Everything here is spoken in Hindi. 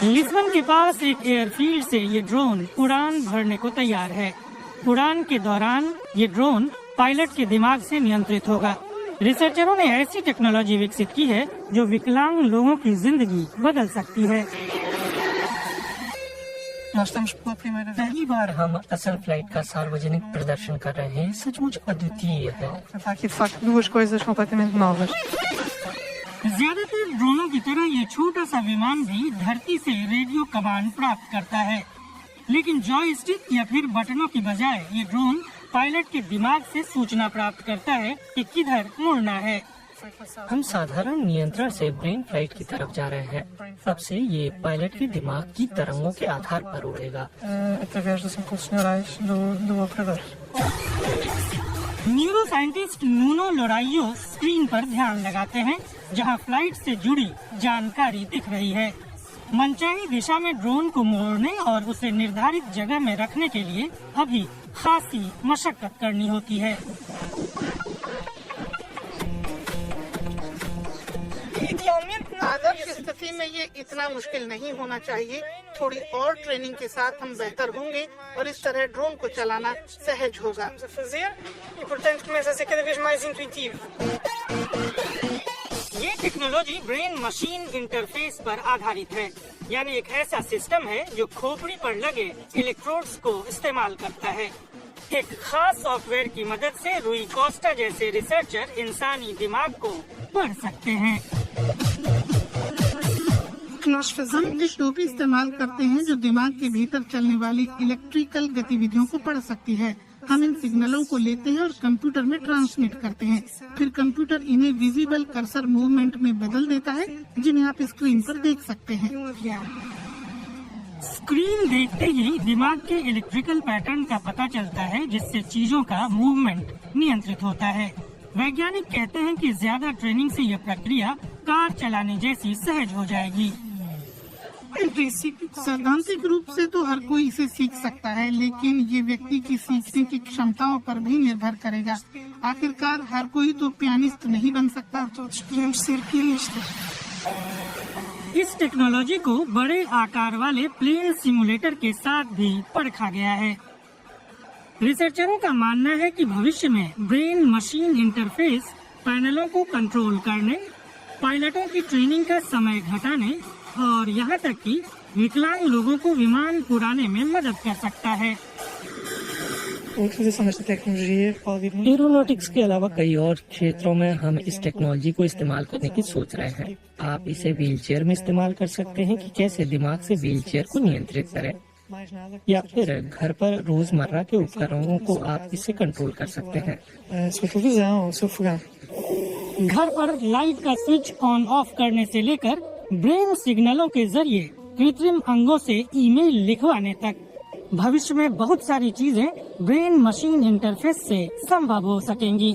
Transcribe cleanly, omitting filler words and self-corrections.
लिस्बन के पास एक एयरफील्ड से ये ड्रोन उड़ान भरने को तैयार है। उड़ान के दौरान ये ड्रोन पायलट के दिमाग से नियंत्रित होगा। रिसर्चरों ने ऐसी टेक्नोलॉजी विकसित की है जो विकलांग लोगों की जिंदगी बदल सकती है। पहली बार हम असल फ्लाइट का सार्वजनिक प्रदर्शन कर रहे हैं। सचमुच अद्वितीय है। ज्यादातर ड्रोनों की तरह ये छोटा सा विमान भी धरती से रेडियो कमांड प्राप्त करता है, लेकिन जॉयस्टिक या फिर बटनों की बजाय ये ड्रोन पायलट के दिमाग से सूचना प्राप्त करता है कि किधर मुड़ना है। हम साधारण नियंत्रण से ब्रेन फ्लाइट की तरफ जा रहे हैं। अब से ये पायलट के दिमाग की तरंगों के आधार पर उड़ेगा। न्यूरो साइंटिस्ट नूनो लोराइयो स्क्रीन पर ध्यान लगाते हैं जहां फ्लाइट से जुड़ी जानकारी दिख रही है। मनचाही दिशा में ड्रोन को मोड़ने और उसे निर्धारित जगह में रखने के लिए अभी खासी मशक्कत करनी होती है। आदर्श स्थिति में ये इतना मुश्किल नहीं होना चाहिए। थोड़ी और ट्रेनिंग के साथ हम बेहतर होंगे और इस तरह ड्रोन को चलाना सहज होगा। ये टेक्नोलॉजी ब्रेन मशीन इंटरफेस पर आधारित है, यानी एक ऐसा सिस्टम है जो खोपड़ी पर लगे इलेक्ट्रोड्स को इस्तेमाल करता है। एक खास सॉफ्टवेयर की मदद से रूई कोस्टा जैसे रिसर्चर इंसानी दिमाग को पढ़ सकते हैं। हम एक टोपी इस्तेमाल करते हैं जो दिमाग के भीतर चलने वाली इलेक्ट्रिकल गतिविधियों को पढ़ सकती है। हम इन सिग्नलों को लेते हैं और कंप्यूटर में ट्रांसमिट करते हैं। फिर कंप्यूटर इन्हें विजिबल कर्सर मूवमेंट में बदल देता है, जिन्हें आप स्क्रीन पर देख सकते हैं। स्क्रीन देखते ही दिमाग के इलेक्ट्रिकल पैटर्न का पता चलता है, जिससे चीजों का मूवमेंट नियंत्रित होता है। वैज्ञानिक कहते हैं कि ज्यादा ट्रेनिंग से यह प्रक्रिया कार चलाने जैसी सहज हो जाएगी। सैद्धांतिक रूप से तो हर कोई इसे सीख सकता है, लेकिन ये व्यक्ति की सीखने की क्षमताओं पर भी निर्भर करेगा। आखिरकार हर कोई तो पियानिस्ट नहीं बन सकता। इस टेक्नोलॉजी को बड़े आकार वाले प्लेन सिमुलेटर के साथ भी परखा गया है। रिसर्चरों का मानना है कि भविष्य में ब्रेन मशीन इंटरफेस पैनलों को कंट्रोल करने, पायलटों की ट्रेनिंग का समय घटाने और यहाँ तक कि विकलांग लोगों को विमान उड़ाने में मदद कर सकता है। एरोनॉटिक्स के अलावा कई और क्षेत्रों में हम इस टेक्नोलॉजी को इस्तेमाल करने की सोच रहे हैं। आप इसे व्हीलचेयर में इस्तेमाल कर सकते हैं कि कैसे दिमाग से व्हीलचेयर को नियंत्रित करें, या फिर घर पर रोजमर्रा के उपकरणों को आप इससे कंट्रोल कर सकते हैं। घर पर लाइट का स्विच ऑन ऑफ करने से लेकर ब्रेन सिग्नलों के जरिए कृत्रिम अंगों से ईमेल लिखवाने तक भविष्य में बहुत सारी चीजें ब्रेन मशीन इंटरफेस से संभव हो सकेंगी।